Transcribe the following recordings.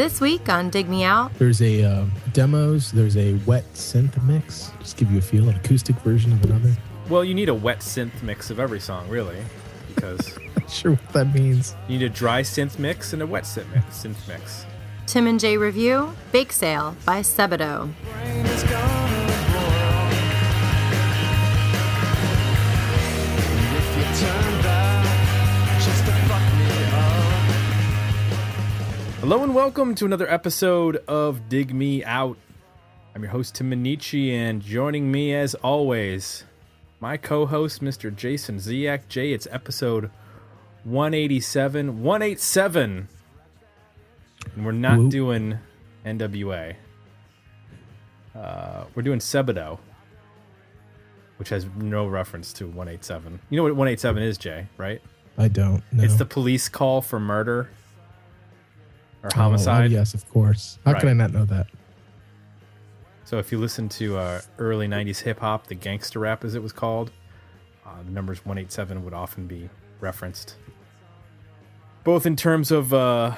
This week on Dig Me Out, there's a demos, there's a wet synth mix, just give you a feel, an acoustic version of another. Well, you need a wet synth mix of every song, really, because Not sure what that means. you need a dry synth mix and a wet synth mix. Tim and Jay review Bakesale by Sebadoh. Hello and welcome to another episode of Dig Me Out. I'm your host, Tim Minichi, and joining me as always, my co-host, Mr. Jason Ziak. Jay, it's episode 187. 187! And we're not doing NWA. We're doing Sebadoh, which has no reference to 187. You know what 187 is, Jay, right? I don't know. It's the police call for murder. Or homicide. Oh, yes, of course. How could I not know that? So if you listen to early 90s hip-hop, the gangster rap as it was called, the numbers 187 would often be referenced. Both in terms of, an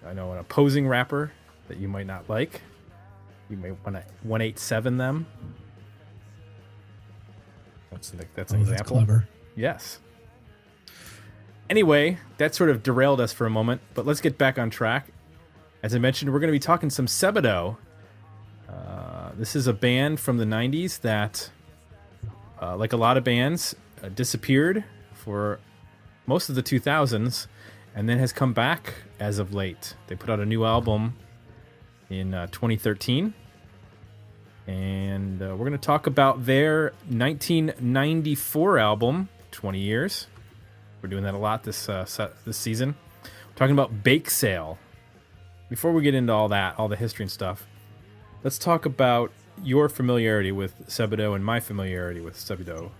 opposing rapper that you might not like. You may want to 187 them. That's an example. That's clever. Yes. Anyway, that sort of derailed us for a moment, but let's get back on track. As I mentioned, we're going to be talking some Sebadoh. This is a band from the 90s that, like a lot of bands, disappeared for most of the 2000s and then has come back as of late. They put out a new album in 2013, and we're going to talk about their 1994 album, 20 Years. We're doing that a lot this season. We're talking about Bakesale. Before we get into all that, all the history and stuff, let's talk about your familiarity with Sebadoh and my familiarity with Sebadoh.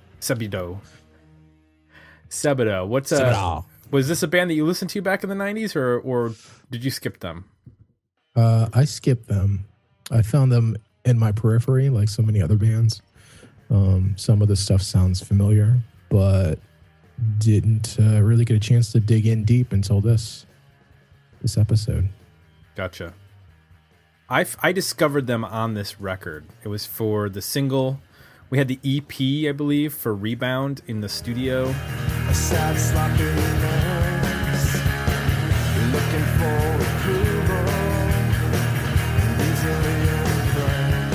What's Sebadoh. Was this a band that you listened to back in the 90s, or did you skip them? I skipped them. I found them in my periphery, like so many other bands. Some of the stuff sounds familiar, but didn't really get a chance to dig in deep until this episode. Gotcha. I discovered them on this record. It was for the single. We had the EP, I believe, for Rebound in the studio. A sad sloppy nurse, looking for approval, easily impressed.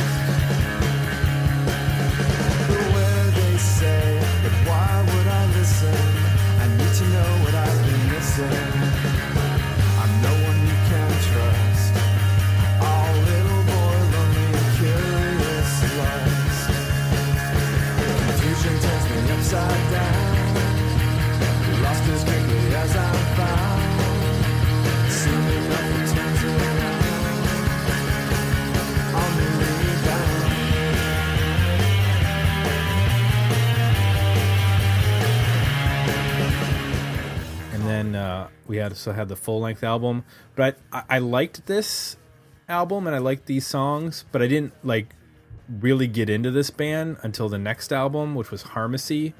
The way they say, but why would I listen? I need to know what I've been missing. I'm no one you can trust. All little boy, lonely, curious, lost. Confusion turns me upside down. Lost as quickly as I found. Soon enough it turns around. On the rebound. And then we also had the full-length album. But I liked this album and I liked these songs, but I didn't really get into this band until the next album, which was Harmacy,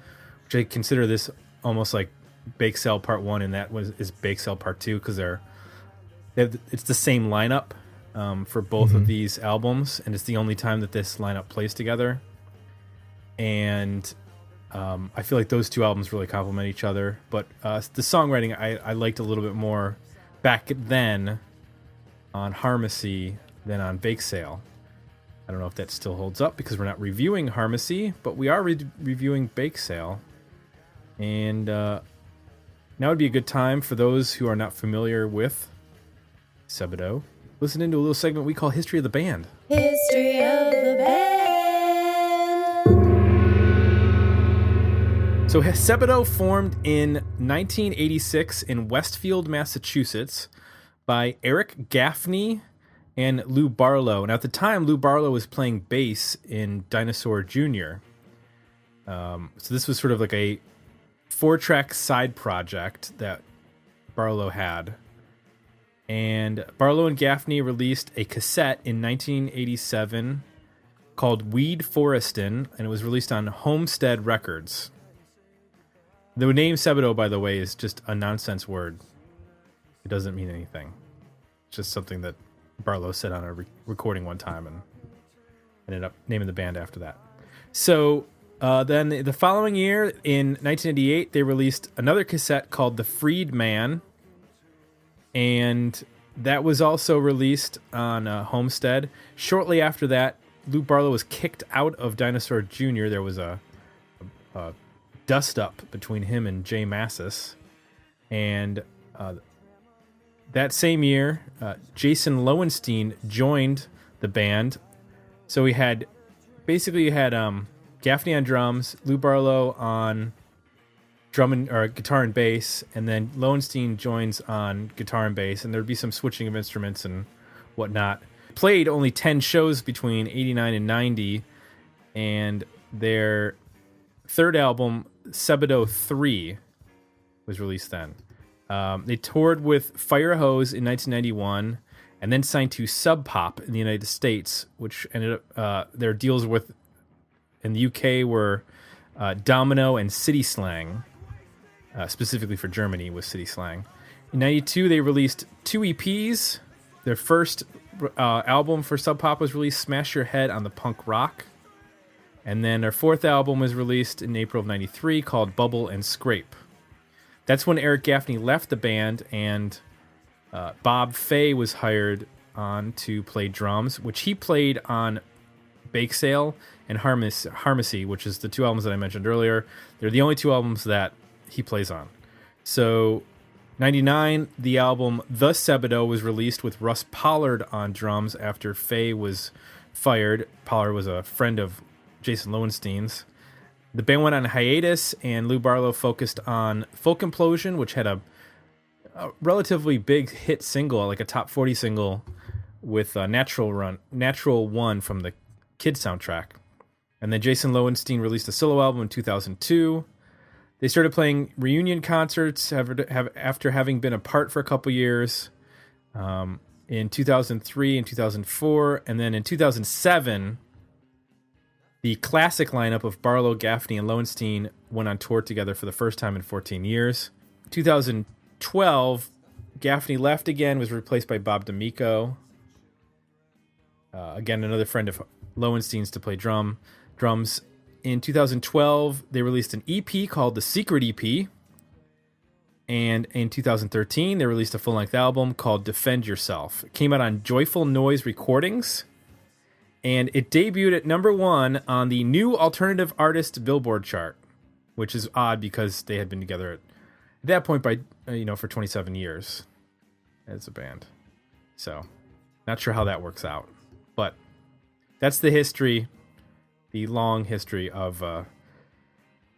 which I consider this almost like Bakesale Part 1, and that is Bakesale Part 2, because it's the same lineup for both of these albums, and it's the only time that this lineup plays together. And I feel like those two albums really complement each other, but the songwriting I liked a little bit more back then on Harmacy than on Bakesale. I don't know if that still holds up because we're not reviewing Harmacy, but we are reviewing Bakesale. And now would be a good time for those who are not familiar with Sebadoh. Listen into a little segment we call History of the Band. History of the band. So Sebadoh formed in 1986 in Westfield, Massachusetts by Eric Gaffney and Lou Barlow. And at the time, Lou Barlow was playing bass in Dinosaur Jr. So this was sort of like a 4-track side project that Barlow had. And Barlow and Gaffney released a cassette in 1987 called Weed Forestin, and it was released on Homestead Records. The name Sebadoh, by the way, is just a nonsense word. It doesn't mean anything. It's just something that Barlow said on a recording one time and ended up naming the band after that. So then the following year, in 1998, they released another cassette called The Freed Man. And that was also released on Homestead. Shortly after that, Lou Barlow was kicked out of Dinosaur Jr. There was a dust-up between him and Jay Massis. And that same year, Jason Lowenstein joined the band. So you had Gaffney on drums, Lou Barlow on guitar and bass, and then Lowenstein joins on guitar and bass, and there'd be some switching of instruments and whatnot. Played only 10 shows between 89 and 90, and their third album, Sebadoh 3, was released then. They toured with Fire Hose in 1991, and then signed to Sub Pop in the United States, which ended up their deals with in the UK were Domino and City Slang. Specifically for Germany was City Slang. In 92, they released 2 EPs. Their first album for Sub Pop was released, Smash Your Head on the Punk Rock. And then their fourth album was released in April of 93 called Bubble and Scrape. That's when Eric Gaffney left the band, and Bob Fay was hired on to play drums, which he played on Bakesale and Harmacy, which is the 2 albums that I mentioned earlier. They're the only 2 albums that he plays on. So 99, the album The Sebadoh was released with Russ Pollard on drums after Fay was fired. Pollard was a friend of Jason Lowenstein's. The band went on hiatus, and Lou Barlow focused on Folk Implosion, which had a relatively big hit single, like a top 40 single, with Natural One from the Kid soundtrack. And then Jason Lowenstein released a solo album in 2002. They started playing reunion concerts after having been apart for a couple years in 2003 and 2004. And then in 2007, the classic lineup of Barlow, Gaffney, and Lowenstein went on tour together for the first time in 14 years. 2012, Gaffney left again, was replaced by Bob D'Amico. Again, another friend of Lowenstein's to play drums. In 2012, they released an EP called The Secret EP. And in 2013, they released a full-length album called Defend Yourself. It came out on Joyful Noise Recordings. And it debuted at #1 on the New Alternative Artist Billboard chart, which is odd because they had been together at that point for 27 years as a band. So, not sure how that works out. But that's the history, the long history of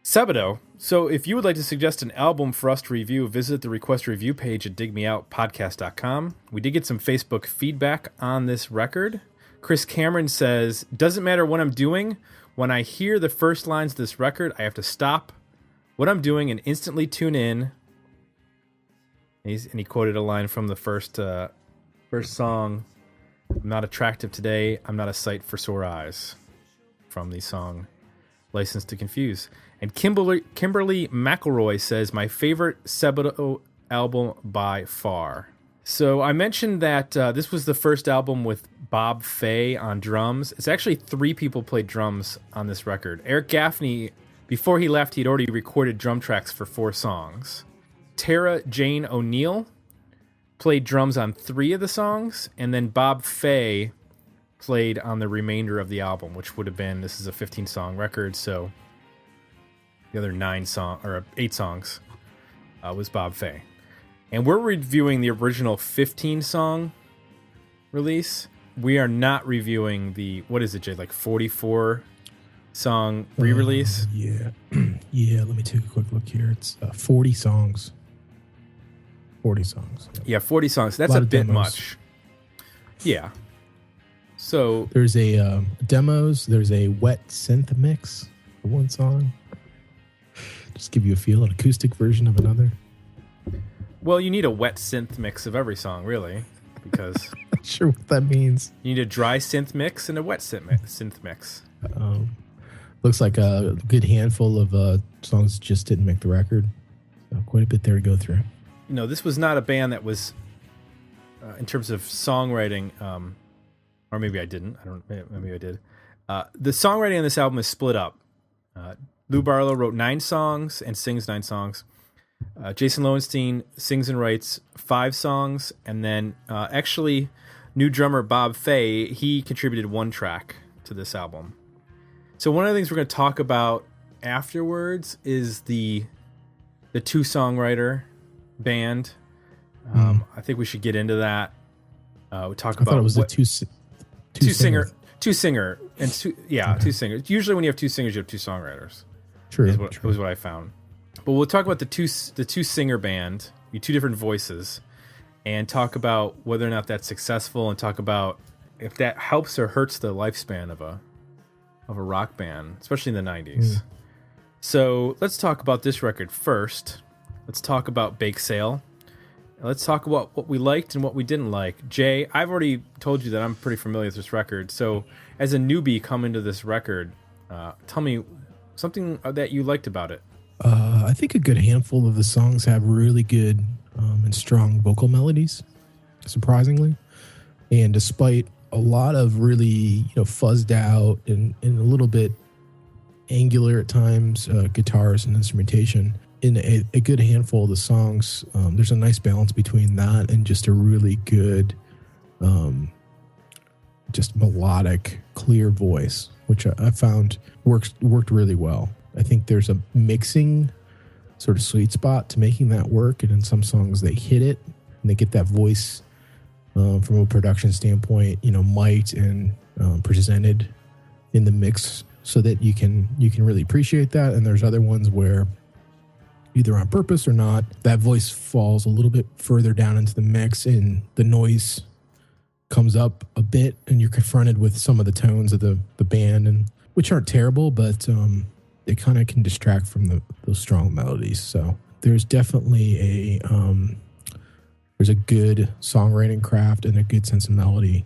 Sebadoh. So if you would like to suggest an album for us to review, visit the request review page at digmeoutpodcast.com. We did get some Facebook feedback on this record. Chris Cameron says, doesn't matter what I'm doing. When I hear the first lines of this record, I have to stop what I'm doing and instantly tune in. And he quoted a line from the first song, I'm not attractive today, I'm not a sight for sore eyes, from the song License to Confuse. And Kimberly McElroy says, my favorite Sebadoh album by far. So I mentioned that this was the first album with Bob Fay on drums. It's actually 3 people played drums on this record. Eric Gaffney, before he left, he'd already recorded drum tracks for 4 songs. Tara Jane O'Neill played drums on 3 of the songs, and then Bob Fay played on the remainder of the album, which would have been, this is a 15-song record, so the other 8 songs was Bob Fay. And we're reviewing the original 15-song release. We are not reviewing the, what is it, Jay, like 44-song re-release? Yeah. Yeah, let me take a quick look here. It's 40 songs. 40 songs. Yeah, 40 songs. That's a bit much. Yeah. So there's a demos. There's a wet synth mix for one song. Just give you a feel, an acoustic version of another. Well, you need a wet synth mix of every song, really, because not sure what that means. You need a dry synth mix and a wet synth mix. Looks like a good handful of songs just didn't make the record. So quite a bit there to go through. This was not a band that was in terms of songwriting, or maybe I didn't. Maybe I did. The songwriting on this album is split up. Lou Barlow wrote 9 songs and sings 9 songs. Jason Lowenstein sings and writes 5 songs, and then actually, new drummer Bob Fay, he contributed 1 track to this album. So one of the things we're going to talk about afterwards is the 2-songwriter band. I think we should get into that. We talk about. I thought it was two singer, and 2 singers. Usually, when you have 2 singers, you have 2 songwriters. True. Was what I found. But we'll talk about the two singer band, 2 different voices, and talk about whether or not that's successful, and talk about if that helps or hurts the lifespan of a rock band, especially in the 90s. So let's talk about this record first. Let's talk about Bakesale. Let's talk about what we liked and what we didn't like. Jay, I've already told you that I'm pretty familiar with this record. So as a newbie coming to this record, tell me something that you liked about it. I think a good handful of the songs have really good and strong vocal melodies, surprisingly. And despite a lot of really, fuzzed out and a little bit angular at times guitars and instrumentation, in a good handful of the songs, there's a nice balance between that and just a really good, just melodic, clear voice, which I found worked really well. I think there's a mixing sort of sweet spot to making that work, and in some songs they hit it and they get that voice from a production standpoint, mic'd and presented in the mix so that you can really appreciate that. And there's other ones where, either on purpose or not, that voice falls a little bit further down into the mix and the noise comes up a bit, and you're confronted with some of the tones of the band, and which aren't terrible, but they kind of can distract from those strong melodies. So there's definitely there's a good songwriting craft and a good sense of melody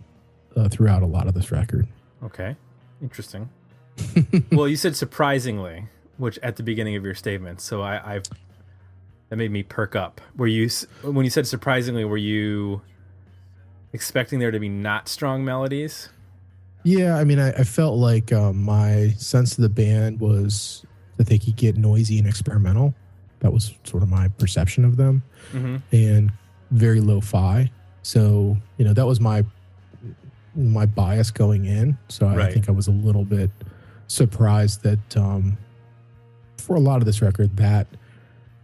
throughout a lot of this record. Okay, interesting. Well, you said surprisingly, which at the beginning of your statement, so that made me perk up. When you said surprisingly, were you expecting there to be not strong melodies? Yeah, I mean, I felt like my sense of the band was that they could get noisy and experimental. That was sort of my perception of them, and very lo-fi. So, that was my bias going in. So I think I was a little bit surprised that for a lot of this record, that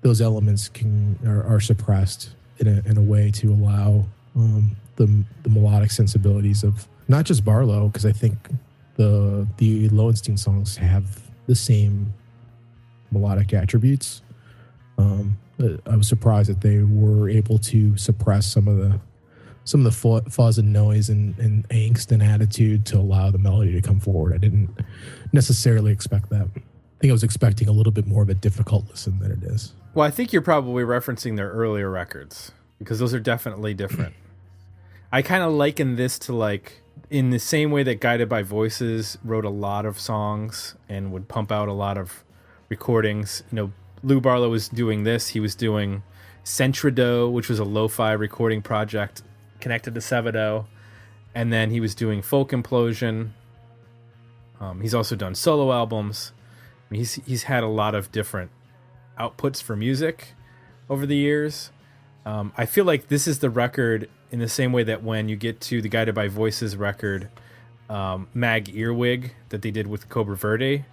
those elements are suppressed in a way to allow the melodic sensibilities of not just Barlow, because I think the Lowenstein songs have the same melodic attributes. I was surprised that they were able to suppress some of the fuzz and noise and angst and attitude to allow the melody to come forward. I didn't necessarily expect that. I think I was expecting a little bit more of a difficult listen than it is. Well, I think you're probably referencing their earlier records, because those are definitely different. I kind of liken this to, in the same way that Guided by Voices wrote a lot of songs and would pump out a lot of recordings. Lou Barlow was doing this. He was doing Sebadoh, which was a lo-fi recording project connected to Sebadoh. And then he was doing Folk Implosion. He's also done solo albums. I mean, he's had a lot of different outputs for music over the years. I feel like this is the record in the same way that when you get to the Guided by Voices record, Mag Earwig, that they did with Cobra Verde,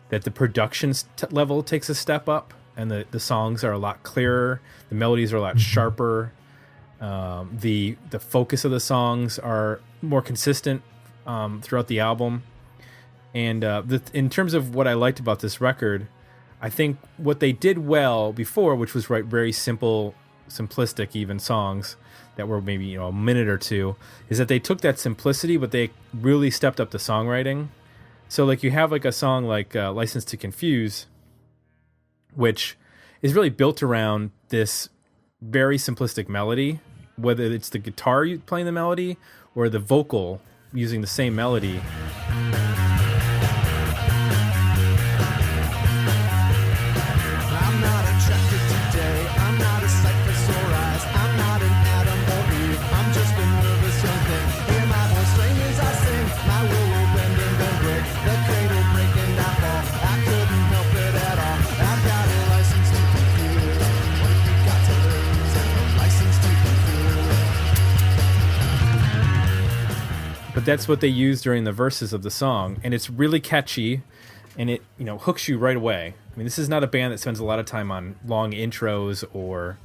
that the production level takes a step up, and the songs are a lot clearer, the melodies are a lot sharper, the focus of the songs are more consistent throughout the album. And in terms of what I liked about this record, I think what they did well before, which was write very simplistic even songs that were maybe a minute or two, is that they took that simplicity, but they really stepped up the songwriting. So you have a song like License to Confuse, which is really built around this very simplistic melody, whether it's the guitar playing the melody or the vocal using the same melody. I'm not attracted today. I'm not a sight for sore eyes. I'm not an Adam or Eve. I'm just a but that's what they use during the verses of the song, and it's really catchy, and it hooks you right away. I mean, this is not a band that spends a lot of time on long intros or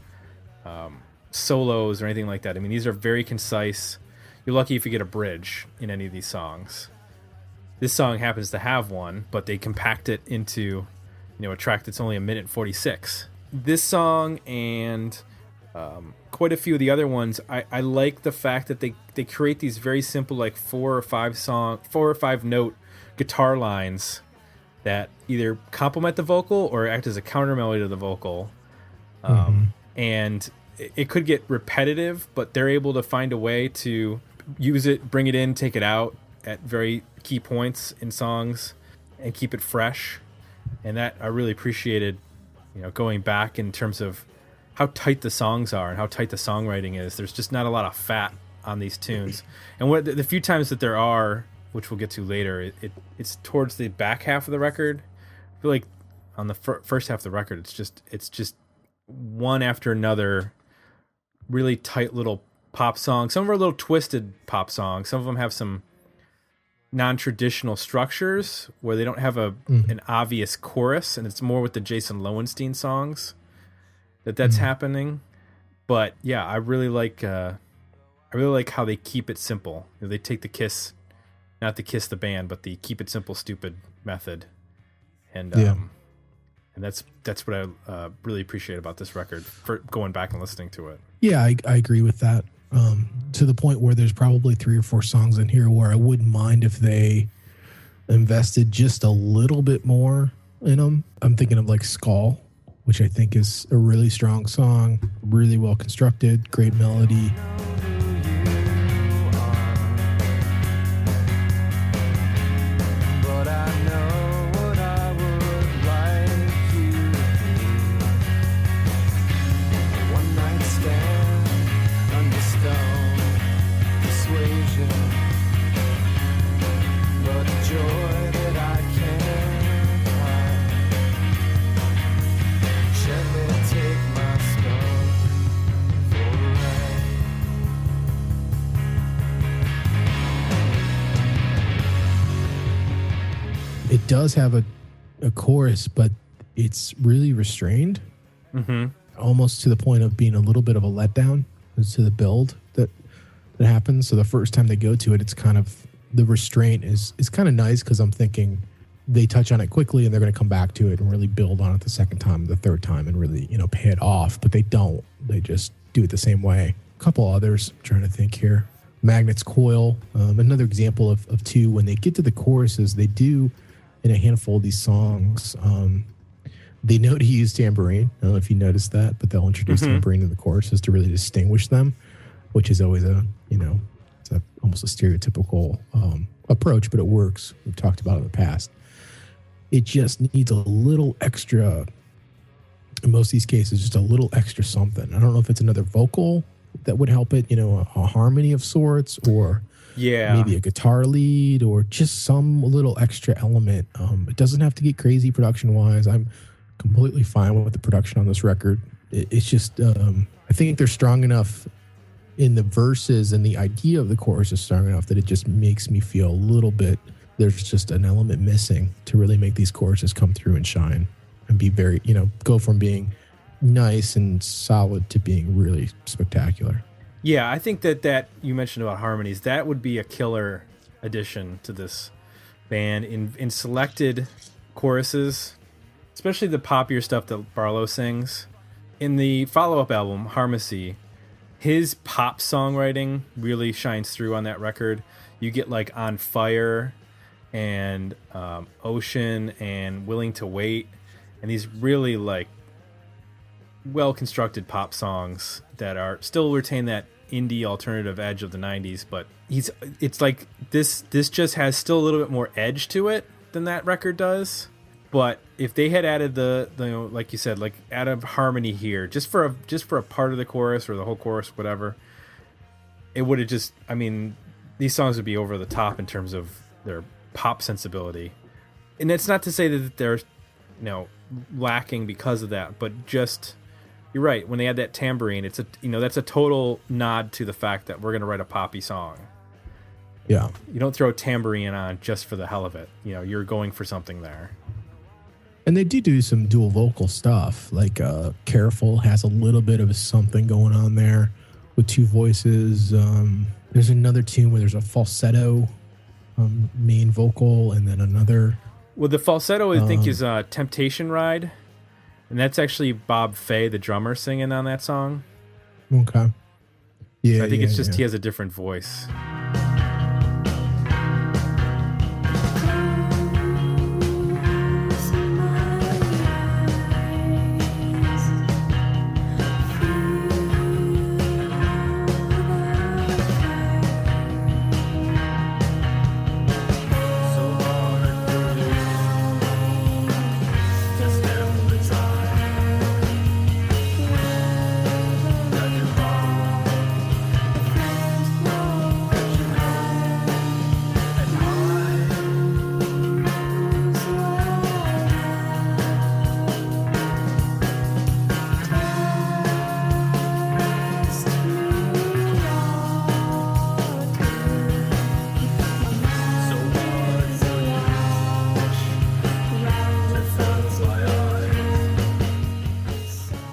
solos or anything like that. I mean, these are very concise. You're lucky if you get a bridge in any of these songs. This song happens to have one, but they compact it into a track that's only 1:46. This song and quite a few of the other ones, I like the fact that they create these very simple, like 4 or 5 note guitar lines that either complement the vocal or act as a counter melody to the vocal. And it could get repetitive, but they're able to find a way to use it, bring it in, take it out at very key points in songs and keep it fresh. And that I really appreciated, going back in terms of how tight the songs are and how tight the songwriting is. There's just not a lot of fat on these tunes. And what the few times that there are, which we'll get to later, it's towards the back half of the record. I feel like on the first half of the record, it's just one after another really tight little pop songs. Some of them are a little twisted pop songs. Some of them have some non-traditional structures where they don't have an obvious chorus, and it's more with the Jason Lowenstein songs that's happening. But yeah, I really like how they keep it simple. They take the Kiss, not the Kiss the band, but the keep it simple stupid method, and that's what I really appreciate about this record for going back and listening to it. Yeah, I agree with that. To the point where there's probably 3 or 4 songs in here where I wouldn't mind if they invested just a little bit more in them. I'm thinking of like Skull, which I think is a really strong song, really well constructed, great melody. It does have a chorus, but it's really restrained, almost to the point of being a little bit of a letdown as to the build that happens. So the first time they go to it, it's kind of, the restraint is kind of nice, because I'm thinking they touch on it quickly and they're going to come back to it and really build on it the second time, the third time, and really pay it off. But they don't. They just do it the same way. A couple others, I'm trying to think here. Magnet's Coil, another example of 2. When they get to the choruses, they do, in a handful of these songs, they know to use tambourine. I don't know if you noticed that, but they'll introduce tambourine in the choruses to really distinguish them, which is always it's almost a stereotypical approach, but it works. We've talked about it in the past. It just needs a little extra, in most of these cases, just a little extra something. I don't know if it's another vocal that would help it, a harmony of sorts, or maybe a guitar lead, or just some little extra element. It doesn't have to get crazy production wise. I'm completely fine with the production on this record. It's just, I think they're strong enough in the verses, and the idea of the chorus is strong enough that it just makes me feel a little bit, there's just an element missing to really make these choruses come through and shine and be very, go from being nice and solid to being really spectacular. Yeah, I think that you mentioned about harmonies, that would be a killer addition to this band in selected choruses, especially the poppier stuff that Barlow sings. In the follow-up album, Harmacy, his pop songwriting really shines through on that record. You get like On Fire and Ocean and Willing to Wait, and these really like well-constructed pop songs that are still retain that indie alternative edge of the 90s, but it's like this just has still a little bit more edge to it than that record does. But if they had added the like you said, like add a harmony here just for a part of the chorus or the whole chorus, whatever, it would have just, I mean, these songs would be over the top in terms of their pop sensibility. And it's not to say that they're lacking because of that, but just, you're right, when they add that tambourine, it's that's a total nod to the fact that we're going to write a poppy song. Yeah. You don't throw a tambourine on just for the hell of it. You know, you're going for something there. And they do some dual vocal stuff. Like Careful has a little bit of something going on there with two voices. There's another tune where there's a falsetto main vocal and then another. Well, the falsetto I think is Temptation Ride. And that's actually Bob Fay, the drummer, singing on that song. Okay. Yeah. So I think it's just he has a different voice.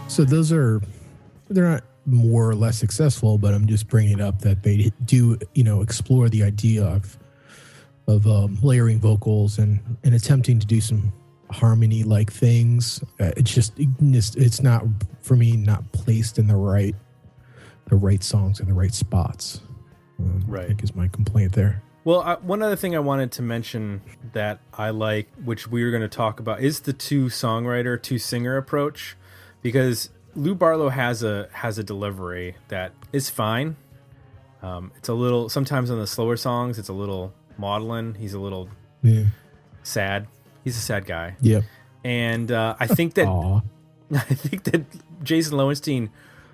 So they're not more or less successful, but I'm just bringing it up that they do, explore the idea of layering vocals and attempting to do some harmony like things. It's not, for me, not placed in the right songs in the right spots. Right. I think is my complaint there. Well, one other thing I wanted to mention that I like, which we were going to talk about, is the two singer approach. Because Lou Barlow has a delivery that is fine. It's a little, sometimes on the slower songs, it's a little maudlin. He's a little sad. He's a sad guy. Yep. And I think that Jason Lowenstein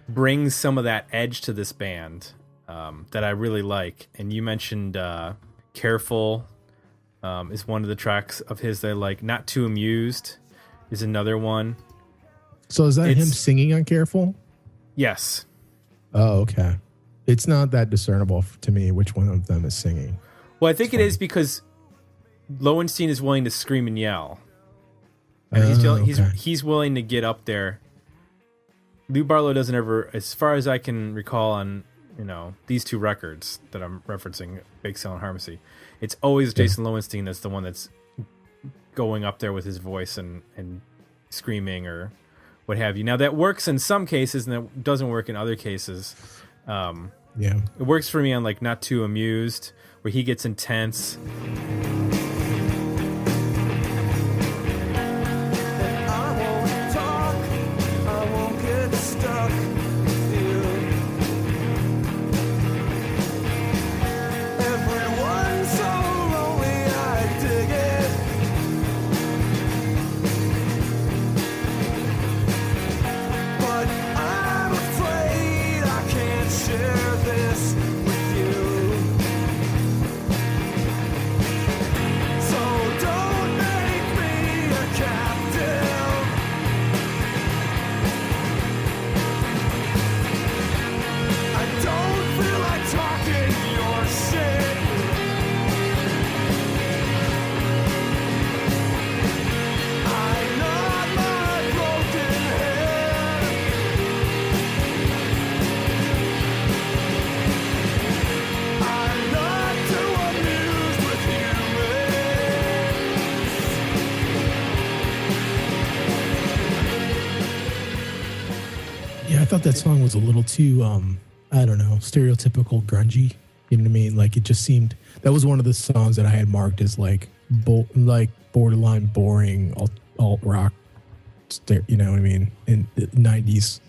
brings some of that edge to this band that I really like. And you mentioned Careful is one of the tracks of his that I like. Not Too Amused is another one. So is that him singing on Careful? Yes. Oh, okay. It's not that discernible to me which one of them is singing. Well, I think it is because Lowenstein is willing to scream and yell. And he's willing to get up there. Lou Barlow doesn't ever, as far as I can recall on, these two records that I'm referencing, Bakesale and Harmacy, it's always Jason Lowenstein that's the one that's going up there with his voice and screaming or what have you. Now that works in some cases and that doesn't work in other cases. It works for me on like Not Too Amused, where he gets intense. I thought that song was a little too, I don't know, stereotypical grungy. You know what I mean? Like it just seemed, that was one of the songs that I had marked as like borderline boring alt rock, you know what I mean? In the 90s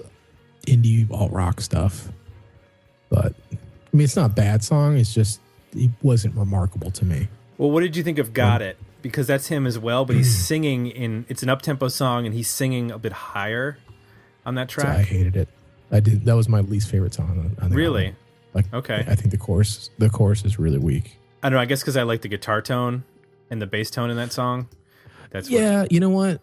indie alt rock stuff. But I mean, it's not a bad song. It's just, it wasn't remarkable to me. Well, what did you think of Got It? Because that's him as well, but he's singing it's an up-tempo song and he's singing a bit higher on that track. So I hated it. That was my least favorite song on the Really? album. Like, okay. I think the chorus is really weak. I don't know. I guess because I like the guitar tone and the bass tone in that song. You know what?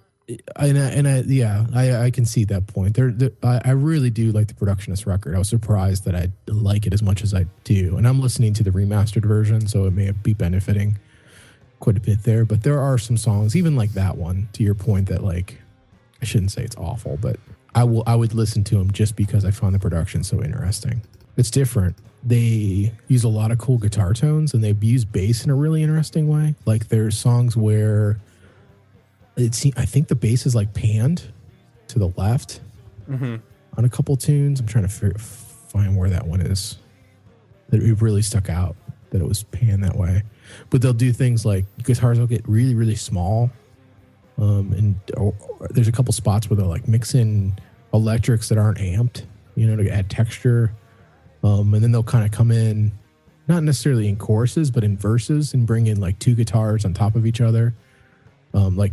I can see that point. I really do like the production of this record. I was surprised that I like it as much as I do, and I'm listening to the remastered version, so it may be benefiting quite a bit there. But there are some songs, even like that one, to your point, that like I shouldn't say it's awful, but I would listen to them just because I find the production so interesting. It's different. They use a lot of cool guitar tones, and they use bass in a really interesting way. Like there's songs where I think the bass is like panned to the left on a couple tunes. I'm trying to find where that one is. That it really stuck out that it was panned that way. But they'll do things like guitars will get really, really small. Or there's a couple spots where they'll like mix in electrics that aren't amped, to add texture. And then they'll kind of come in, not necessarily in choruses, but in verses, and bring in like two guitars on top of each other. Like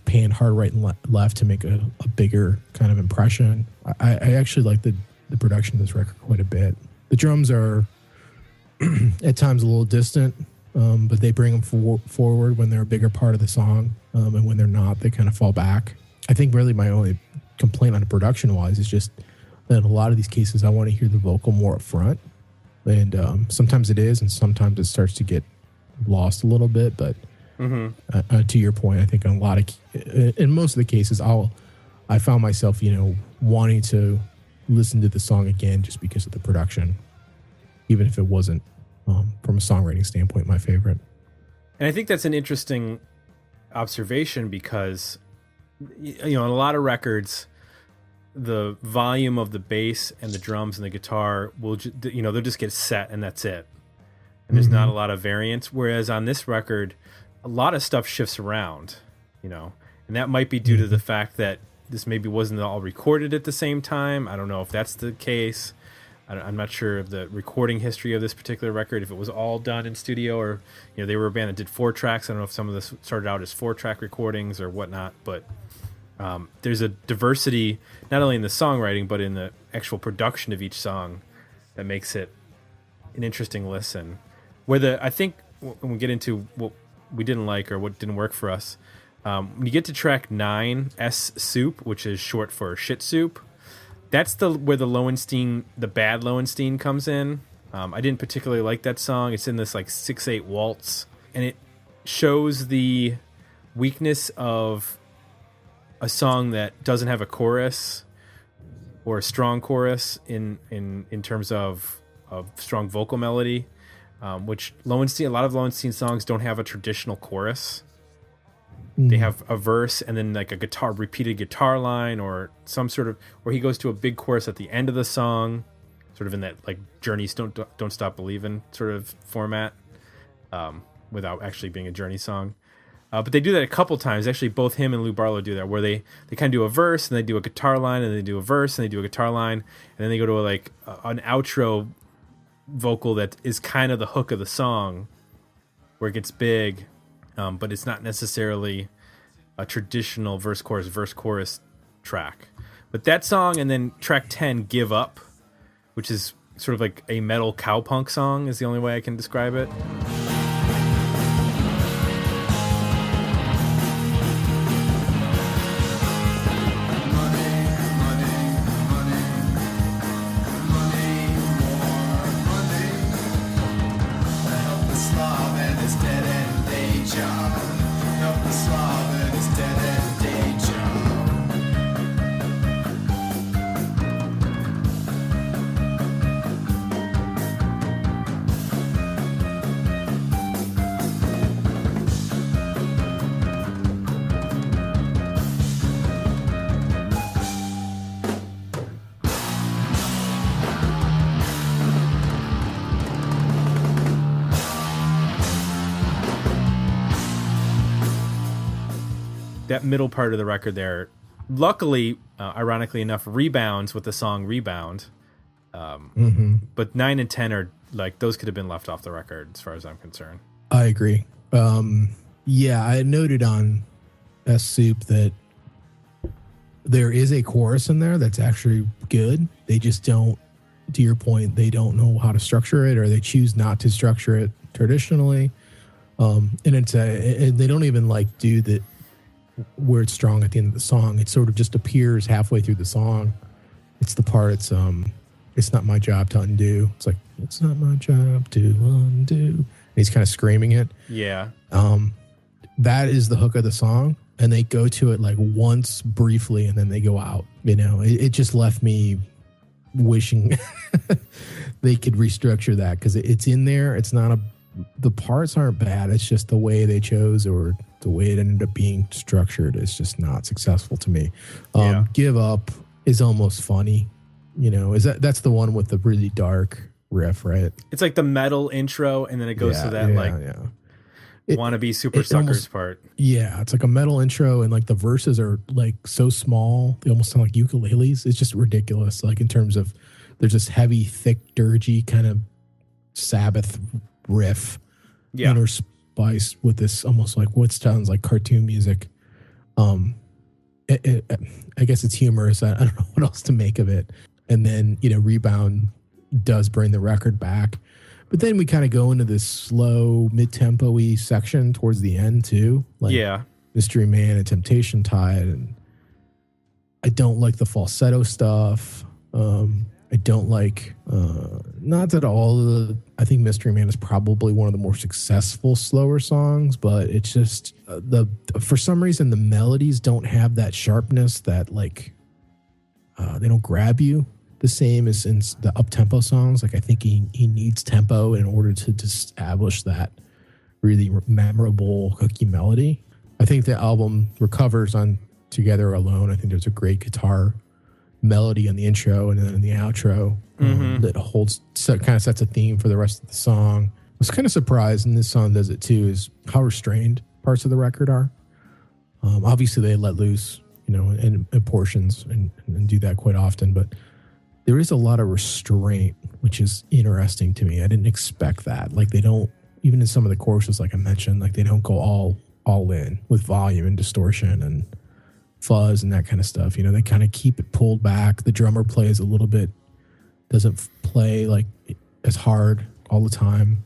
pan hard right and left to make a bigger kind of impression. I actually like the production of this record quite a bit. The drums are at times a little distant, but they bring them forward when they're a bigger part of the song, and when they're not, they kind of fall back. I think really my only complaint on the production wise is just that in a lot of these cases I want to hear the vocal more up front, and sometimes it is, and sometimes it starts to get lost a little bit, but to your point, I think in most of the cases, I found myself, wanting to listen to the song again just because of the production, even if it wasn't, from a songwriting standpoint, my favorite. And I think that's an interesting observation because, in a lot of records, the volume of the bass and the drums and the guitar will, they'll just get set and that's it. And there's not a lot of variance. Whereas on this record, a lot of stuff shifts around, and that might be due to the fact that this maybe wasn't all recorded at the same time. I don't know if that's the case. I'm not sure of the recording history of this particular record, if it was all done in studio or, they were a band that did 4 tracks. I don't know if some of this started out as 4-track recordings or whatnot, but there's a diversity, not only in the songwriting, but in the actual production of each song that makes it an interesting listen. I think when we get into what we didn't like or what didn't work for us, when you get to track 9, S Soup, which is short for Shit Soup, that's where the bad Lowenstein comes in. I didn't particularly like that song. It's in this like 6/8 waltz, and it shows the weakness of a song that doesn't have a chorus or a strong chorus in terms of strong vocal melody. Which a lot of Lowenstein songs don't have a traditional chorus. They have a verse and then like a repeated guitar line or some sort of, or he goes to a big chorus at the end of the song, sort of in that like Journey's Don't Stop Believin' sort of format, without actually being a Journey song. But they do that a couple times. Actually, both him and Lou Barlow do that, where they kind of do a verse and they do a guitar line and they do a verse and they do a guitar line and then they go to an outro vocal that is kind of the hook of the song where it gets big, but it's not necessarily a traditional verse chorus track. But that song, and then track 10, Give Up, which is sort of like a metal cowpunk song, is the only way I can describe it. That middle part of the record there, luckily, ironically enough, rebounds with the song Rebound. But 9 and 10 are like, those could have been left off the record as far as I'm concerned. I agree. I had noted on S Soup that there is a chorus in there that's actually good. They just don't, to your point, they don't know how to structure it, or they choose not to structure it traditionally. And they don't even like do the where it's strong at the end of the song. It sort of just appears halfway through the song. It's the part it's not my job to undo. It's like, it's not my job to undo. And he's kind of screaming it. Yeah. That is the hook of the song. And they go to it like once briefly and then they go out. You know, it just left me wishing they could restructure that, because it's in there. It's not the parts aren't bad. It's just the way they chose, or the way it ended up being structured, is just not successful to me. Give Up is almost funny. You know, that's the one with the really dark riff, right? It's like the metal intro, and then it goes to that wannabe super suckers part. Yeah, it's like a metal intro, and like the verses are like so small, they almost sound like ukuleles. It's just ridiculous. Like in terms of, there's this heavy, thick, dirgy kind of Sabbath riff, interspiced with this almost like what sounds like cartoon music. I guess it's humorous. I don't know what else to make of it. And then, you know, Rebound does bring the record back. But then we kind of go into this slow, mid-tempo-y section towards the end, too. Like Mystery Man and Temptation Tide. And I don't like the falsetto stuff. I don't like, not that I think Mystery Man is probably one of the more successful, slower songs, but it's just, for some reason, the melodies don't have that sharpness that, like, they don't grab you the same as in the up-tempo songs. Like, I think he needs tempo in order to establish that really memorable hooky melody. I think the album recovers on Together Alone. I think there's a great guitar melody on the intro and then in the outro that kind of sets a theme for the rest of the song. I was kind of surprised, and this song does it too, is how restrained parts of the record are. Obviously, they let loose, you know, in portions and do that quite often, but there is a lot of restraint, which is interesting to me. I didn't expect that. Like, they don't, even in some of the choruses, like I mentioned, like they don't go all in with volume and distortion and fuzz and that kind of stuff. You know, they kind of keep it pulled back. The drummer plays a little bit, doesn't play like as hard all the time.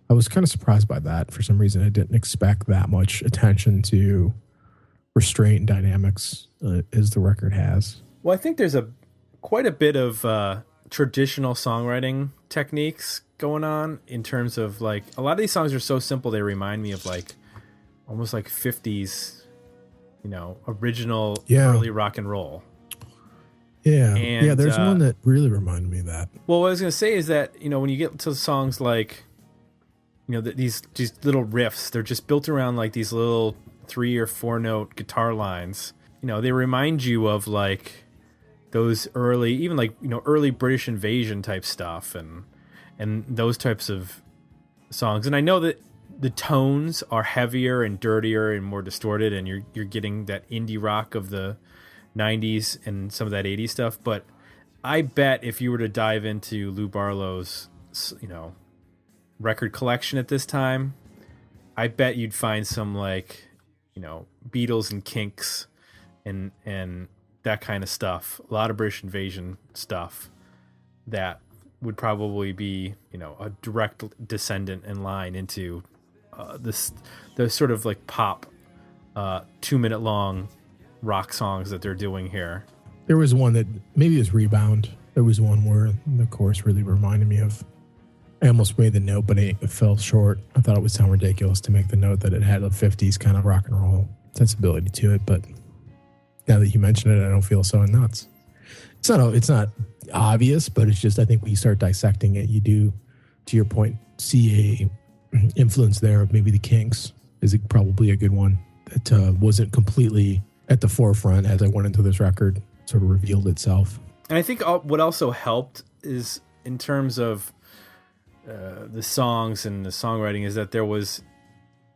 I was kind of surprised by that. For some reason, I didn't expect that much attention to restraint and dynamics as the record has. Well, I think there's quite a bit of traditional songwriting techniques going on, in terms of, like, a lot of these songs are so simple they remind me of like almost like 50s, you know, original early rock and roll. There's one that really reminded me of that. Well, what I was going to say is that, you know, when you get to songs like, you know, these little riffs, they're just built around like these little 3 or 4 note guitar lines. You know, they remind you of like those early, even like, you know, early British Invasion type stuff and those types of songs. And I know that the tones are heavier and dirtier and more distorted, and you're getting that indie rock of the 90s and some of that 80s stuff. But I bet if you were to dive into Lou Barlow's, you know, record collection at this time, I bet you'd find some, like, you know, Beatles and Kinks and that kind of stuff. A lot of British Invasion stuff that would probably be, you know, a direct descendant in line into the sort of like pop 2-minute long rock songs that they're doing here. There was one that maybe it was Rebound. There was one where the chorus really reminded me of. I almost made the note, but it fell short. I thought it would sound ridiculous to make the note that it had a 50s kind of rock and roll sensibility to it. But now that you mention it, I don't feel so nuts. It's not obvious, but it's just, I think when you start dissecting it, you do, to your point, see a influence there of maybe the Kinks is probably a good one that wasn't completely at the forefront as I went into this record, sort of revealed itself. And I think what also helped is, in terms of the songs and the songwriting, is that there was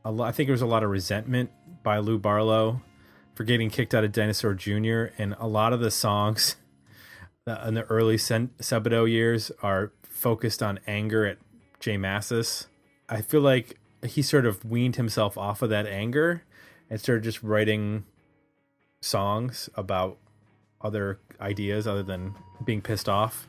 I think there was a lot of resentment by Lou Barlow for getting kicked out of Dinosaur Jr. And a lot of the songs in the early Sebadoh years are focused on anger at Jay Mascis. I feel like he sort of weaned himself off of that anger and started just writing songs about other ideas other than being pissed off.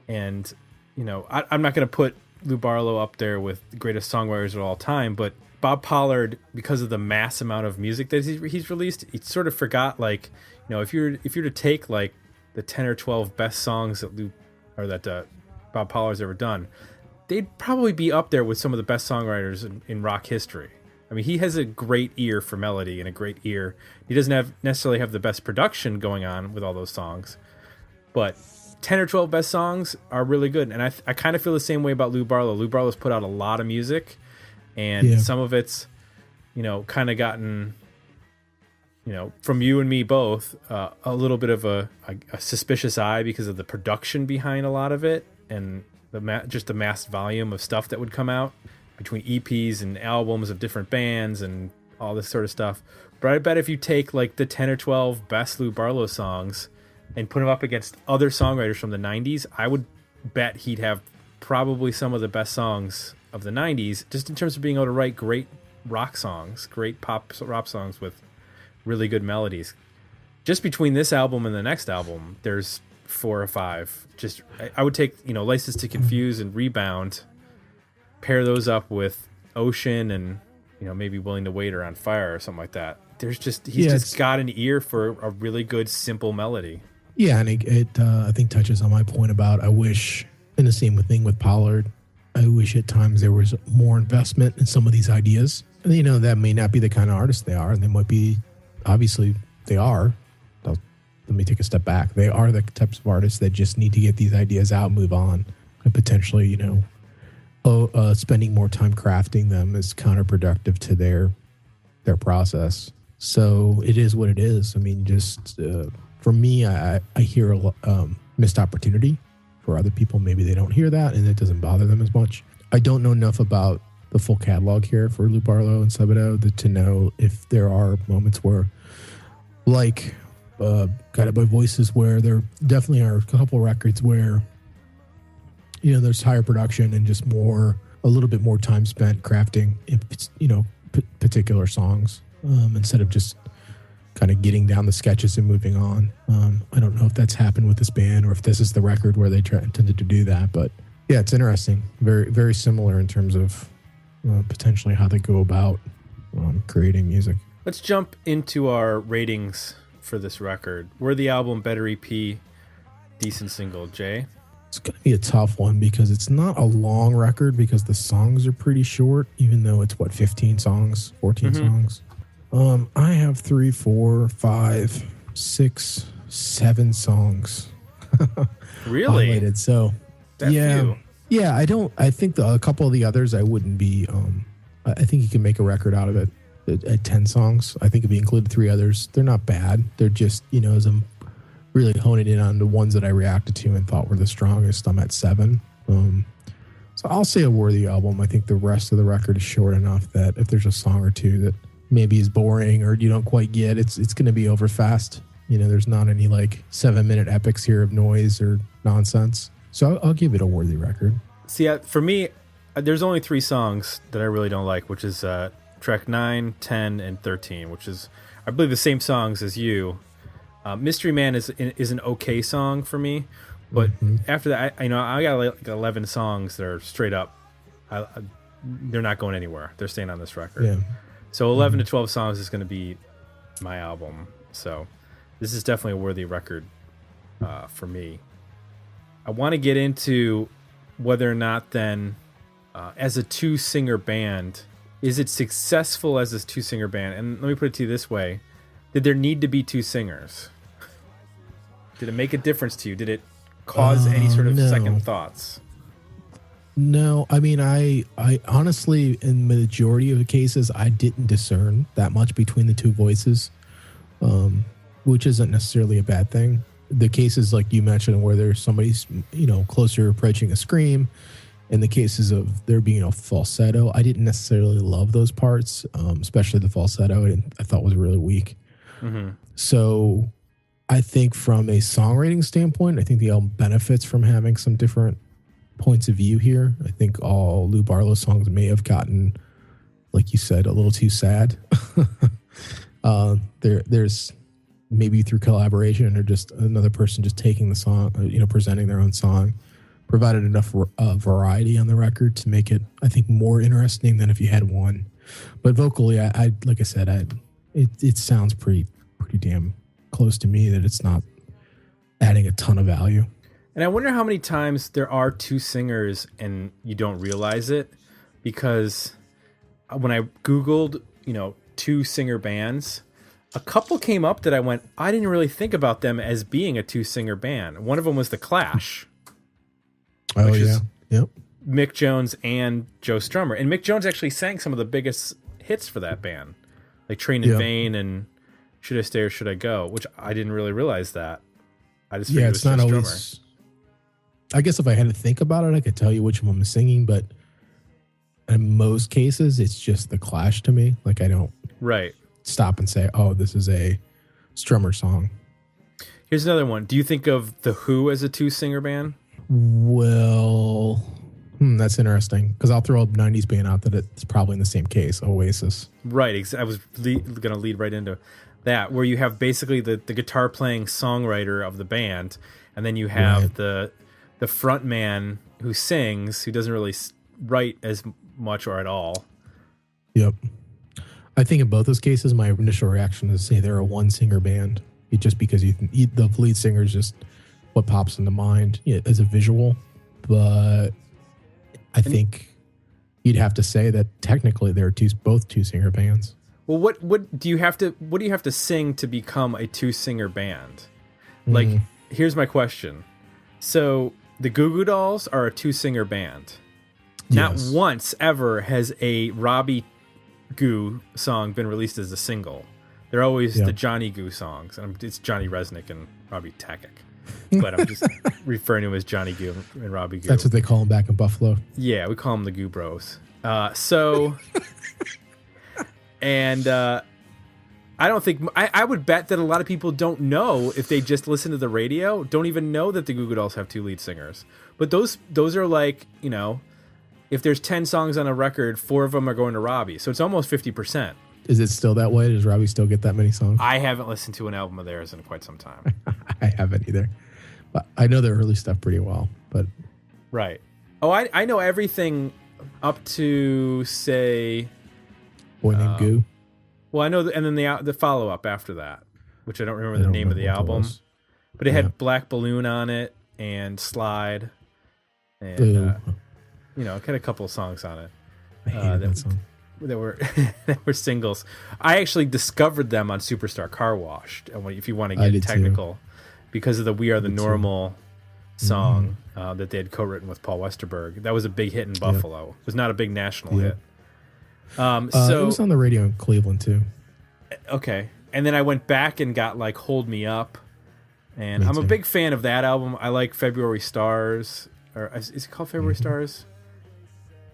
And, you know, I'm not going to put Lou Barlow up there with the greatest songwriters of all time, but Bob Pollard, because of the mass amount of music that he's released, he sort of forgot, like, if you're to take like the 10 or 12 best songs that Bob Pollard's ever done, they'd probably be up there with some of the best songwriters in rock history. I mean, he has a great ear for melody and a great ear. He doesn't necessarily have the best production going on with all those songs, but 10 or 12 best songs are really good. And I kind of feel the same way about Lou Barlow. Lou Barlow's put out a lot of music, and some of it's, kind of gotten, from you and me both, a little bit of a suspicious eye because of the production behind a lot of it, and just the mass volume of stuff that would come out between EPs and albums of different bands and all this sort of stuff. But I bet if you take like the 10 or 12 best Lou Barlow songs and put them up against other songwriters from the 90s, I would bet he'd have probably some of the best songs of the 90s, just in terms of being able to write great rock songs, great pop rock songs with really good melodies. Just between this album and the next album, there's 4 or 5. Just I would take, License to Confuse and Rebound, pair those up with Ocean and, maybe Willing to Wait or On Fire or something like that. He's just got an ear for a really good, simple melody. Yeah, and it I think touches on my point about, I wish, and the same thing with Pollard, I wish at times there was more investment in some of these ideas. And, that may not be the kind of artists they are, and they might be, obviously they are. Let me take a step back. They are the types of artists that just need to get these ideas out, move on, and potentially, spending more time crafting them is counterproductive to their process. So it is what it is. I mean, just for me, I hear a missed opportunity. For other people, maybe they don't hear that, and it doesn't bother them as much. I don't know enough about the full catalog here for Lou Barlow and Sebadoh to know if there are moments where, like Guided by Voices, where there definitely are a couple records where, there's higher production and just a little bit more time spent crafting, particular songs, instead of just kind of getting down the sketches and moving on. I don't know if that's happened with this band or if this is the record where they intended to do that, but yeah, it's interesting. Very, very similar in terms of potentially how they go about creating music. Let's jump into our ratings for this record. We're the album, better EP, decent single. Jay? It's going to be a tough one because it's not a long record because the songs are pretty short, even though it's 15 songs, 14 songs. I have 3, 4, 5, 6, 7 songs. Really? Highlighted. So few. Yeah. I think a couple of the others I wouldn't be. I think you can make a record out of it at 10 songs. I think if you included 3 others, they're not bad. They're just, as I'm really honing in on the ones that I reacted to and thought were the strongest, I'm at 7. So I'll say a worthy album. I think the rest of the record is short enough that if there's a song or two that maybe is boring or you don't quite get, it's going to be over fast. There's not any like 7-minute epics here of noise or nonsense. So I'll give it a worthy record. See, for me, there's only 3 songs that I really don't like, which is track 9, 10, and 13, which is, I believe, the same songs as you. Mystery Man is an okay song for me, but after that, I got like 11 songs that are straight up. They're not going anywhere. They're staying on this record. Yeah. So 11 to 12 songs is going to be my album. So this is definitely a worthy record for me. I want to get into whether or not then, as a 2-singer band, is it successful as a 2-singer band? And let me put it to you this way. Did there need to be 2 singers? Did it make a difference to you? Did it cause any sort of second thoughts? No, I mean, I honestly, in the majority of the cases, I didn't discern that much between the 2 voices, which isn't necessarily a bad thing. The cases like you mentioned where there's somebody's, closer approaching a scream, in the cases of there being a falsetto, I didn't necessarily love those parts, especially the falsetto. I thought was really weak. Mm-hmm. So I think from a songwriting standpoint, I think the album benefits from having some different points of view here. I think all Lou Barlow songs may have gotten, like you said, a little too sad. There's maybe through collaboration or just another person just taking the song, presenting their own song, provided enough variety on the record to make it, I think, more interesting than if you had one But vocally, I like I said, it sounds pretty damn close to me that it's not adding a ton of value. And I wonder how many times there are two singers and you don't realize it, because when I Googled, two singer bands, a couple came up that I went, I didn't really think about them as being a two singer band. One of them was The Clash. Oh, which yeah. is Yep. Mick Jones and Joe Strummer. And Mick Jones actually sang some of the biggest hits for that band, like Train in Vain and Should I Stay or Should I Go, which I didn't really realize that. I just figured Yeah, it was it's not Joe always. Strummer. I guess if I had to think about it, I could tell you which one was singing, but in most cases, it's just The Clash to me. Like, I don't Right. stop and say, oh, this is a Strummer song. Here's another one. Do you think of The Who as a two singer band? Well, that's interesting, because I'll throw a 90s band out that it's probably in the same case, Oasis. Right. I was going to lead right into that, where you have basically the guitar playing songwriter of the band, and then you have the front man who sings, who doesn't really write as much or at all. Yep. I think in both those cases, my initial reaction is to say they're a one singer band, just because the lead singer is just what pops into mind as a visual. But I think you'd have to say that technically they're both two singer bands. Well, what do you have to sing to become a two singer band? Like, here's my question. So the Goo Goo Dolls are a two singer band. Not once ever has a Robbie Goo song been released as a single. They're always the Johnny Goo songs. It's Johnny Resnick and Robbie Takic. But I'm just referring to him as Johnny Goo and Robbie Goo. That's what they call them back in Buffalo. Yeah, we call them the Goo Bros. And I don't think I would bet that a lot of people don't know, if they just listen to the radio, don't even know that the Goo Goo Dolls have two lead singers. But those are like, if there's 10 songs on a record, 4 of them are going to Robbie. So it's almost 50%. Is it still that way? Does Robbie still get that many songs? I haven't listened to an album of theirs in quite some time. I haven't either. But I know their early stuff pretty well. But Right. Oh, I know everything up to, say, Boy Named Goo. well, I know, and then the follow up after that, which I don't remember the name of the what that album, was. but it had Black Balloon on it and Slide, and it had a couple of songs on it. I hated that song. That were singles. I actually discovered them on Superstar Car Wash, if you want to get technical, because of the We Are the Normal song that they had co-written with Paul Westerberg. That was a big hit in Buffalo. It was not a big national hit. It was on the radio in Cleveland too. Okay. And then I went back and got like Hold Me Up. And I'm a big fan of that album. I like February Stars. Or is it called February Stars?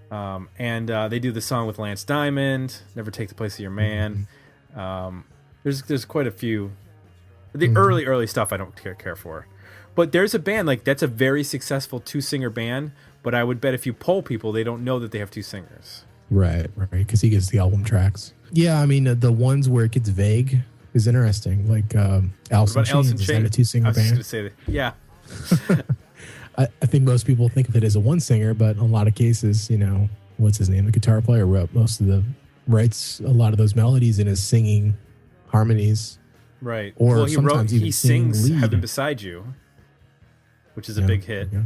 And they do the song with Lance Diamond, Never Take the Place of Your Man. There's quite a few. The early stuff I don't care for. But there's a band, like, that's a very successful two-singer band, but I would bet if you poll people, they don't know that they have two singers. Right, because he gets the album tracks. Yeah, I mean, the ones where it gets vague is interesting. Like Alice in Chains, is that a two-singer band? I was just going to say that. Yeah. I think most people think of it as a one-singer, but in a lot of cases, what's his name? The guitar player writes a lot of those melodies and is singing harmonies. Right. Or sometimes he sings lead. Heaven Beside You, which is a big hit. Yeah.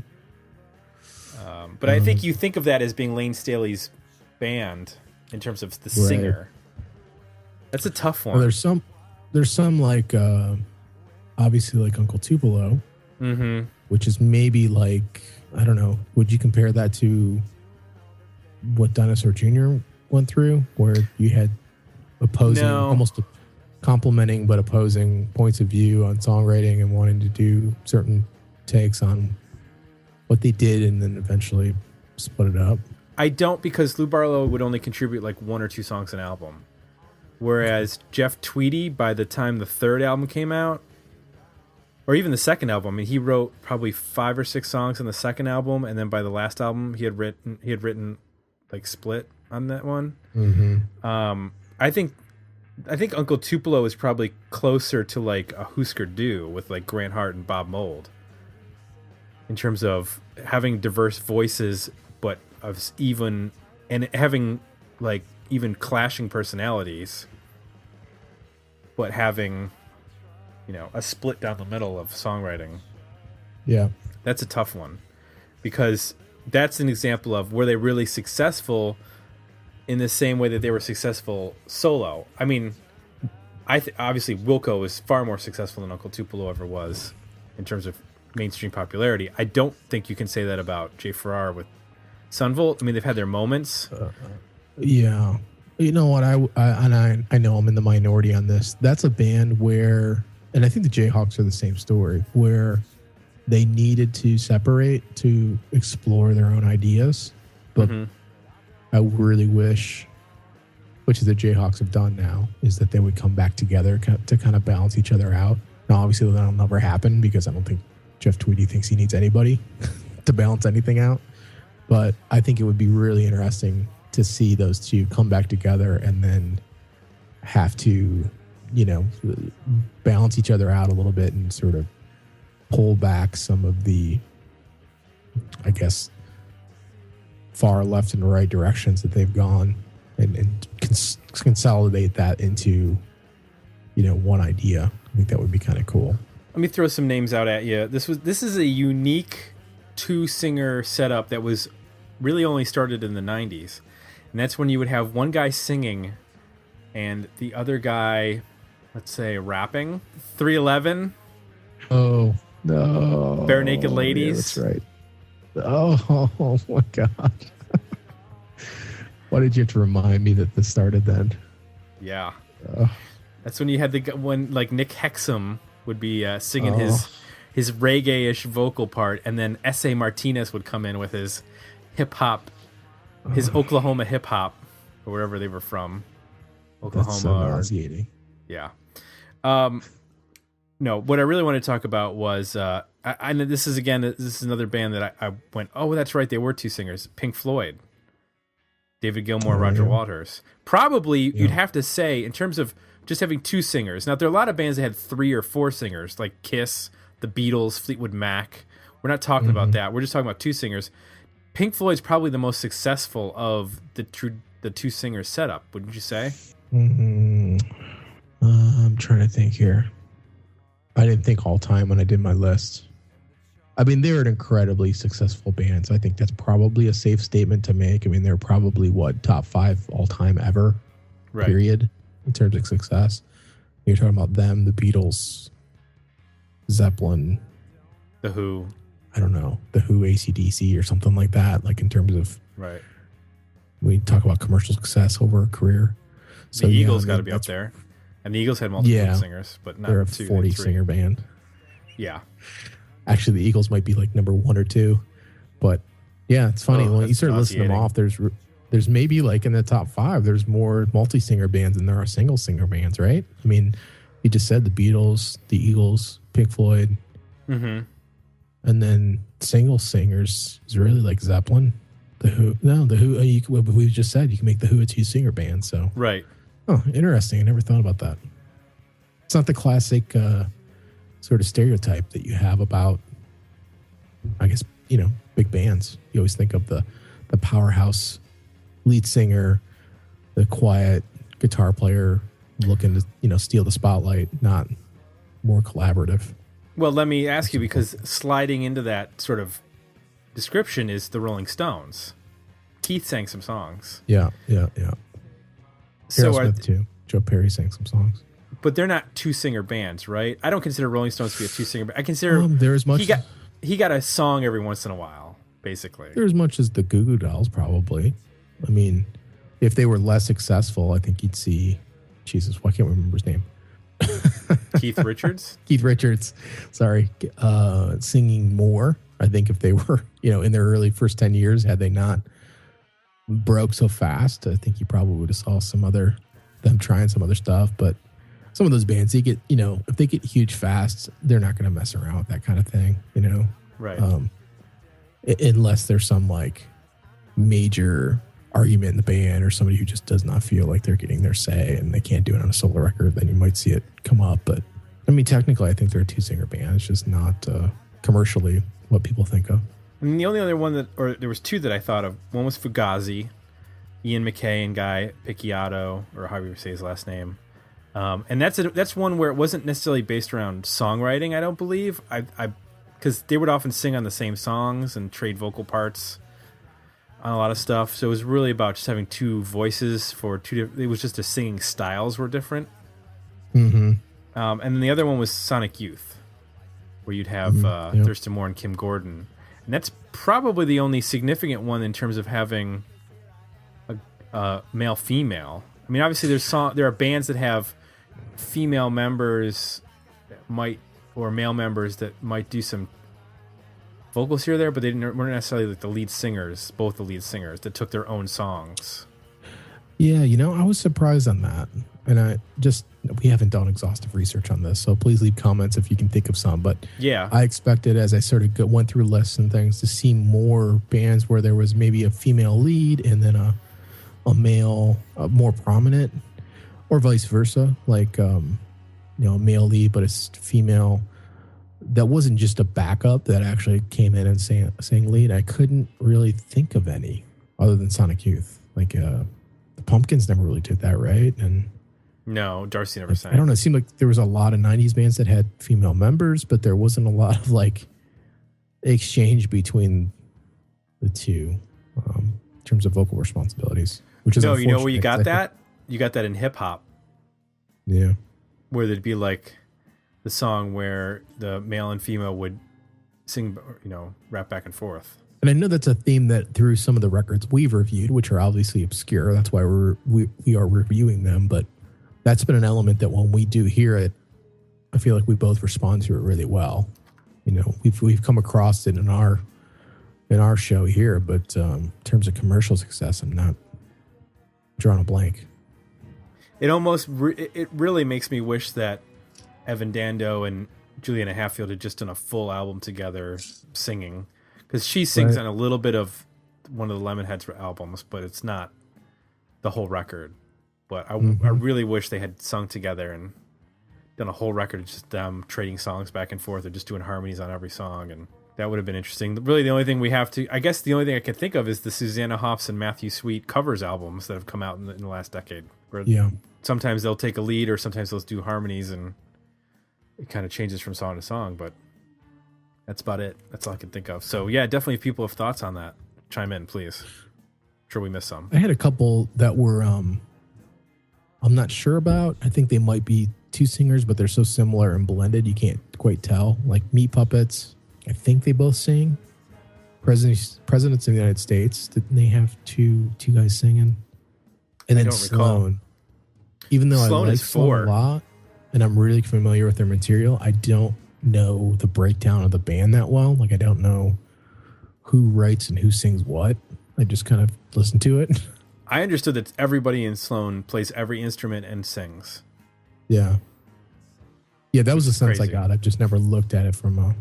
But I think you think of that as being Lane Staley's band in terms of the singer. That's a tough one. Well, there's some like obviously like Uncle Tupelo, which is maybe like, I don't know, would you compare that to what Dinosaur Jr. went through, where you had opposing, almost complementing but opposing points of view on songwriting and wanting to do certain takes on what they did and then eventually split it up? I don't, because Lou Barlow would only contribute like 1 or 2 songs an album. Whereas Jeff Tweedy, by the time the third album came out, or even the second album, I mean, he wrote probably 5 or 6 songs on the second album, and then by the last album, he had written like Split on that one. I think Uncle Tupelo is probably closer to like a Husker Du with like Grant Hart and Bob Mould, in terms of having diverse voices, but of even, and having like even clashing personalities, but having, a split down the middle of songwriting. Yeah. That's a tough one, because that's an example of were they really successful in the same way that they were successful solo. I mean, obviously Wilco is far more successful than Uncle Tupelo ever was in terms of mainstream popularity. I don't think you can say that about Jay Farrar with Sunvolt. I mean, they've had their moments. Yeah. You know what? I know I'm in the minority on this. That's a band where, and I think the Jayhawks are the same story, where they needed to separate to explore their own ideas. But I really wish, which is the Jayhawks have done now, is that they would come back together to kind of balance each other out. Now, obviously, that'll never happen because I don't think Jeff Tweedy thinks he needs anybody to balance anything out. But I think it would be really interesting to see those two come back together and then have to, balance each other out a little bit and sort of pull back some of the, I guess, far left and right directions that they've gone and consolidate that into, one idea. I think that would be kind of cool. Let me throw some names out at you. This is a unique 2-singer setup that was really only started in the 90s. And that's when you would have one guy singing and the other guy, let's say, rapping. 311. Oh, no. Bare Naked Ladies. Yeah, that's right. Oh my God. Why did you have to remind me that this started then? Yeah. That's when you had when like Nick Hexum would be singing his reggae-ish vocal part, and then S.A. Martinez would come in with his hip-hop, his Oklahoma hip-hop, or wherever they were from. Oklahoma. That's so nauseating. Yeah. No, what I really want to talk about was, I know this is another band that I went, oh, that's right, they were 2 singers. Pink Floyd. David Gilmour, Roger Waters. Probably, you'd have to say, in terms of just having 2 singers. Now, there are a lot of bands that had 3 or 4 singers, like Kiss, the Beatles, Fleetwood Mac. We're not talking about that. We're just talking about 2 singers. Pink Floyd's probably the most successful of the 2-singer setup, wouldn't you say? I'm trying to think here. I didn't think all time when I did my list. I mean, they're an incredibly successful band, so I think that's probably a safe statement to make. I mean, they're probably, top 5 all time ever, period, in terms of success. You're talking about them, the Beatles, Zeppelin, The Who. I don't know, The Who, AC/DC, or something like that, like in terms of, we talk about commercial success over a career. So the Eagles got to be up there. And the Eagles had multiple singers, but not they're a 40-singer band. Yeah. Actually, the Eagles might be like number 1 or 2. But yeah, it's funny. When you start listing them off, there's maybe like in the top 5, there's more multi-singer bands than there are single singer bands, right? I mean, you just said the Beatles, the Eagles, Pink Floyd. Mm-hmm. And then single singers is really like Zeppelin, The Who. No, The Who, we just said you can make The Who a 2-singer band. So right. Oh, interesting. I never thought about that. It's not the classic sort of stereotype that you have about, I guess, big bands. You always think of the powerhouse lead singer, the quiet guitar player looking to, steal the spotlight, not more collaborative. Well, let me ask you, because sliding into that sort of description is the Rolling Stones. Keith sang some songs. Yeah. So Aerosmith too. Joe Perry sang some songs. But they're not 2-singer bands, right? I don't consider Rolling Stones to be a 2-singer band. I consider they're as much he got a song every once in a while, basically. They're as much as the Goo Goo Dolls, probably. I mean, if they were less successful, I think you'd see, Jesus, why can't I remember his name? Keith Richards? Keith Richards, sorry, singing more. I think if they were, in their early first 10 years, had they not broke so fast, I think you probably would have saw them trying some other stuff. But some of those bands, they get, if they get huge fast, they're not going to mess around with that kind of thing, Right. Unless there's some like major argument in the band or somebody who just does not feel like they're getting their say and they can't do it on a solo record, then you might see it come up. But I mean, technically, I think they're a 2-singer band. It's just not commercially what people think of. And the only other one there was 2 that I thought of. One was Fugazi, Ian McKay and Guy Picciotto, or however you say his last name. And that's one where it wasn't necessarily based around songwriting, I don't believe. Because they would often sing on the same songs and trade vocal parts on a lot of stuff. So it was really about just having two voices for it was just the singing styles were different. Mm-hmm. And then the other one was Sonic Youth, where you'd have Thurston Moore and Kim Gordon. And that's probably the only significant one in terms of having a male-female. I mean, obviously there are bands that have female members or male members that might do some vocals here or there, but they weren't necessarily like the lead singers, both the lead singers, that took their own songs. Yeah, I was surprised on that. And we haven't done exhaustive research on this, so please leave comments if you can think of some. But yeah, I expected, as I sort of went through lists and things, to see more bands where there was maybe a female lead and then a male, more prominent, or vice versa, like a male lead but a female that wasn't just a backup that actually came in and sang lead. I couldn't really think of any other than Sonic Youth. Like the Pumpkins never really did that, right? And no, Darcy never sang. I don't know. It seemed like there was a lot of 90s bands that had female members, but there wasn't a lot of like exchange between the two in terms of vocal responsibilities. Which is no, you know where you got that? that? You got that in hip hop. Yeah. Where there'd be like the song where the male and female would sing, rap back and forth. And I know that's a theme that through some of the records we've reviewed, which are obviously obscure. That's why we are reviewing them. But that's been an element that when we do hear it, I feel like we both respond to it really well. We've come across it in our show here, but in terms of commercial success, I'm not drawing a blank. It almost it really makes me wish that Evan Dando and Juliana Hatfield had just done a full album together singing, because she sings on a little bit of one of the Lemonheads albums, but it's not the whole record. But I really wish they had sung together and done a whole record of just them trading songs back and forth or just doing harmonies on every song, and that would have been interesting. Really, the only thing the only thing I can think of is the Susanna Hoffs and Matthew Sweet covers albums that have come out in the last decade. Where sometimes they'll take a lead or sometimes they'll do harmonies, and it kind of changes from song to song, but that's about it. That's all I can think of. So yeah, definitely if people have thoughts on that, chime in, please. I'm sure we missed some. I had a couple that were I'm not sure about. I think they might be two singers, but they're so similar and blended you can't quite tell. Like Meat Puppets, I think they both sing. Presidents of the United States, didn't they have two guys singing? And then Sloan. Even though Sloan I like Sloan a lot and I'm really familiar with their material, I don't know the breakdown of the band that well. Like I don't know who writes and who sings what. I just kind of listen to it. I understood that everybody in Sloan plays every instrument and sings. Yeah. Yeah, that was the sense crazy. I got. I've just never looked at it from a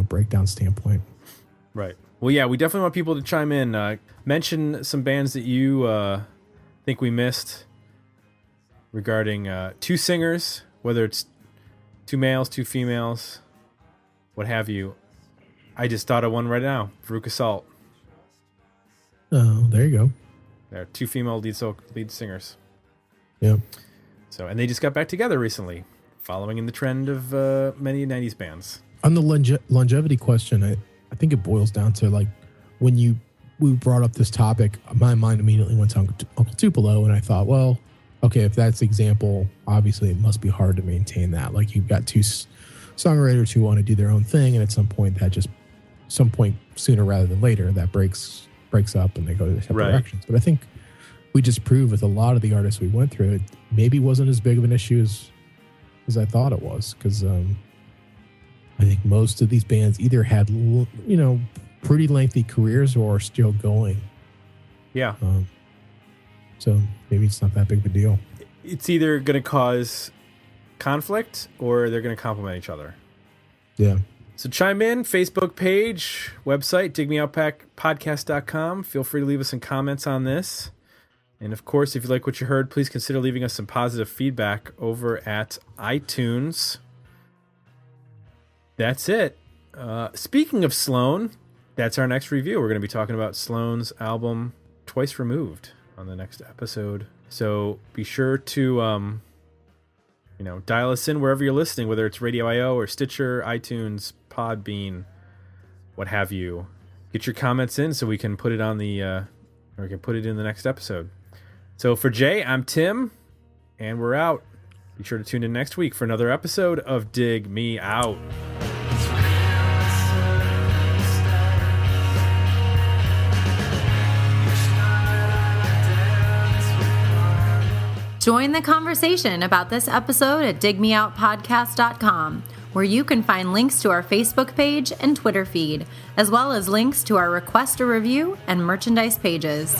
breakdown standpoint. Right. Well, yeah, we definitely want people to chime in. Mention some bands that you think we missed regarding two singers, whether it's two males, two females, what have you. I just thought of one right now, Veruca Salt. Oh, there you go. There are two female lead singers. Yeah. So, and they just got back together recently, following in the trend of many 90s bands. On the longevity question, I think it boils down to like when we brought up this topic, my mind immediately went to Uncle Tupelo, and I thought, well, okay, if that's the example, obviously it must be hard to maintain that. Like you've got two songwriters who want to do their own thing, and at some point sooner rather than later, that breaks up and they go separate directions. But I think we just proved with a lot of the artists we went through, it maybe wasn't as big of an issue as I thought it was, because I think most of these bands either had pretty lengthy careers or are still going. Yeah. So maybe it's not that big of a deal. It's either going to cause conflict or they're going to complement each other. Yeah. So chime in, Facebook page, website, digmeoutpodcast.com. Feel free to leave us some comments on this. And of course, if you like what you heard, please consider leaving us some positive feedback over at iTunes. That's it. Speaking of Sloan, that's our next review. We're going to be talking about Sloan's album Twice Removed on the next episode. So be sure to, dial us in wherever you're listening, whether it's Radio IO or Stitcher, iTunes, Podbean, what have you. Get your comments in so we can put it on or we can put it in the next episode. So for Jay, I'm Tim, and we're out. Be sure to tune in next week for another episode of Dig Me Out. Join the conversation about this episode at digmeoutpodcast.com, where you can find links to our Facebook page and Twitter feed, as well as links to our Request a Review and merchandise pages.